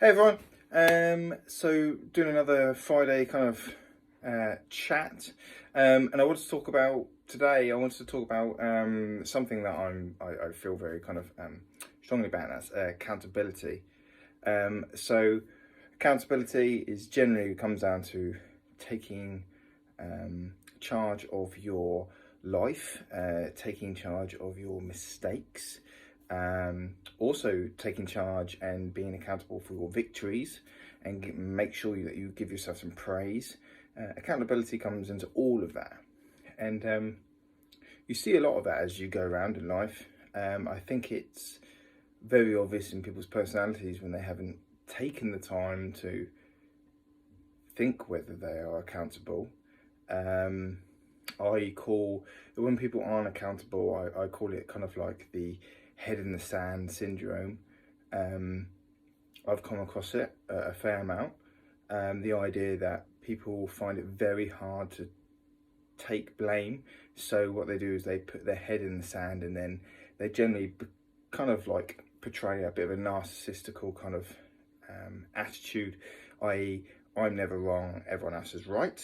Hey everyone. So doing another Friday kind of chat, and I wanted to talk about today. I wanted to talk about something that I feel very kind of strongly about, and that's accountability. So accountability is generally comes down to taking charge of your life, taking charge of your mistakes, also taking charge and being accountable for your victories, and make sure that you give yourself some praise. Accountability comes into all of that, and you see a lot of that as you go around in life. I think it's very obvious in people's personalities when they haven't taken the time to think whether they are accountable. I call when people aren't accountable, I call it kind of like the head in the sand syndrome. Um, I've come across it a fair amount. The idea that people find it very hard to take blame. So what they do is they put their head in the sand, and then they generally kind of like portray a bit of a narcissistical kind of attitude, i.e., I'm never wrong, everyone else is right.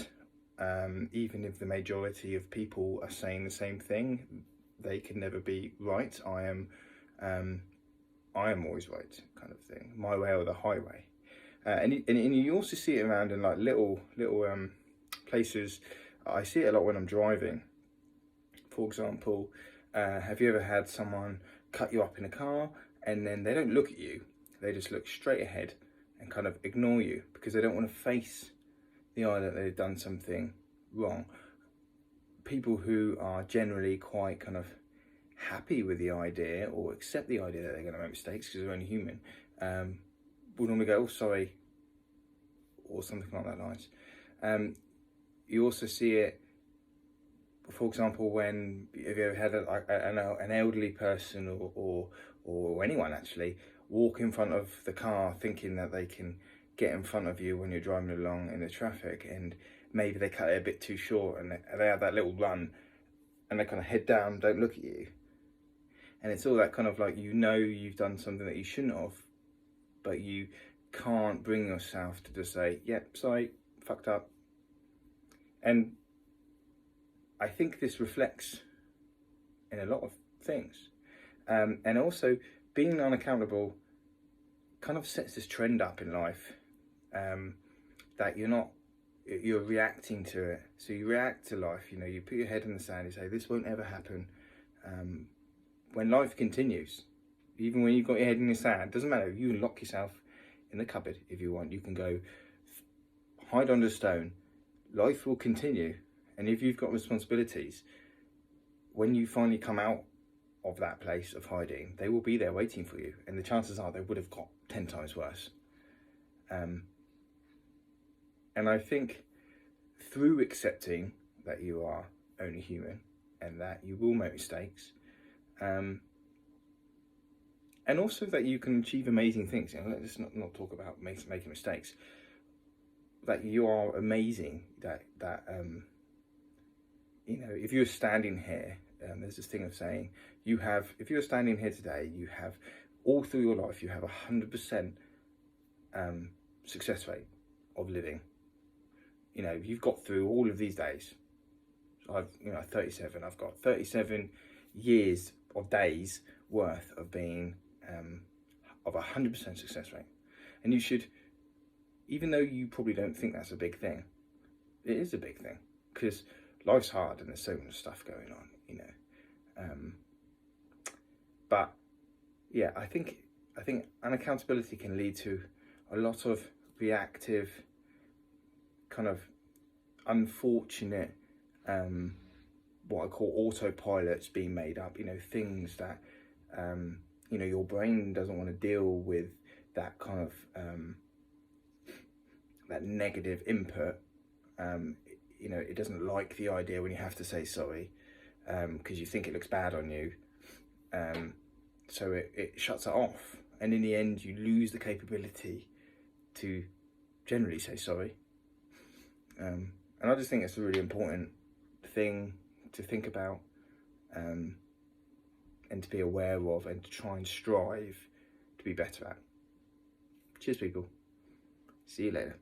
Even if the majority of people are saying the same thing, they can never be right. I am always right, kind of thing. My way or the highway. And you also see it around in like little places. I see it a lot when I'm driving. For example, have you ever had someone cut you up in a car and then they don't look at you? They just look straight ahead and kind of ignore you because they don't want to face the idea that they've done something wrong. People who are generally quite kind of happy with the idea or accept the idea that they're going to make mistakes because they're only human, will normally go, "Oh, sorry," or something like that lines. You also see it, for example, when have you ever had an elderly person or anyone actually walk in front of the car thinking that they can get in front of you when you're driving along in the traffic, and maybe they cut it a bit too short and they have that little run and they kind of head down, don't look at you. And it's all that kind of like, you've done something that you shouldn't have, but you can't bring yourself to just say, "Yep, sorry, fucked up." And I think this reflects in a lot of things. And also, being unaccountable kind of sets this trend up in life, that you're reacting to it. So you react to life, you put your head in the sand, you say, "This won't ever happen." When life continues, even when you've got your head in the sand, doesn't matter, you can lock yourself in the cupboard if you want, you can go hide under a stone, life will continue. And if you've got responsibilities, when you finally come out of that place of hiding, they will be there waiting for you, and the chances are they would have got 10 times worse. And I think through accepting that you are only human and that you will make mistakes, and also that you can achieve amazing things. Let's not talk about making mistakes. That you are amazing. That if you're standing here, there's this thing of saying if you're standing here today, you have all through your life, you have 100% success rate of living. You've got through all of these days. I've 37. I've got 37 years of days worth of being of 100% success rate. And you should, even though you probably don't think that's a big thing, it is a big thing, because life's hard and there's so much stuff going on, but yeah, I think unaccountability can lead to a lot of reactive, kind of unfortunate, what I call autopilots being made up. Things that your brain doesn't want to deal with, that kind of that negative input. It doesn't like the idea when you have to say sorry, because you think it looks bad on you. So it shuts it off, and in the end you lose the capability to generally say sorry. And I just think it's a really important thing to think about, and to be aware of, and to try and strive to be better at. Cheers, people. See you later.